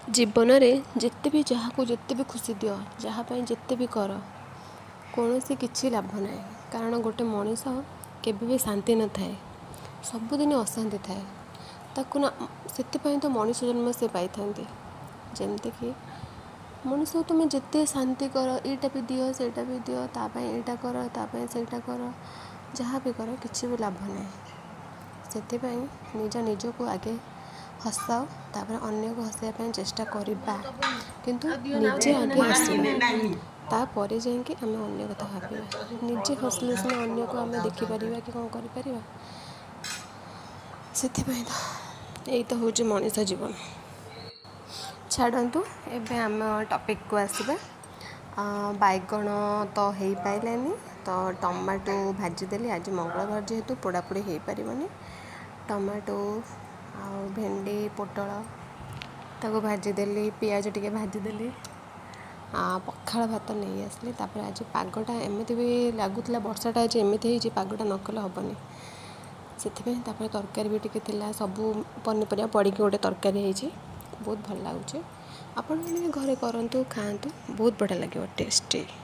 जीवन में जिते भी जहाँ जिते भी खुशी दियो जहाँपाई जिते भी कर कौन सी किसी लाभ ना कारण गोटे मनीष केवे भी शांति न थाए सबुदिन अशांति थाए ताकू ना से तो मनीष जन्म से पाई जमती मनीष तुम जिते शांति कर यहाँ भी दियो सेटा भी दियो तापाई यहाँ कर तापाई सेटा कर जहाँ भी कर किसी भी लाभ ना से निजको आगे हसाओ तापर अन्य को हसैया चेष्टा करवा किंतु निजे आगे हसना तापर जाकि आम अन्य कथा भाविया निजे हसले सीना अन्य को आम देखिपर कि कौन कर से यही तो हूँ मनीष जीवन छाड़ू एवं आम टॉपिक को आसवा बैगण तो हो पारानी तो टमाटो भाजीदेली आज मंगलवार जेहेतु पोड़ापोड़ी हो पारनी टमाटो आ भेंडी पोटल ताको भाजीदेली पियाज टिके भाजीदेली पखाड़ भात नहीं आसली तापर आज पागटा एमती भी लगुला वर्षाटा आज एमती हो पागटा न कले हेनी से तरकारी भी टिके थिला सबू पनीपरिया पड़ी गोटे तरकारी होती बहुत भल लगुच आपण घरे करूँ खातु बहुत बढ़िया लगे टेस्टी।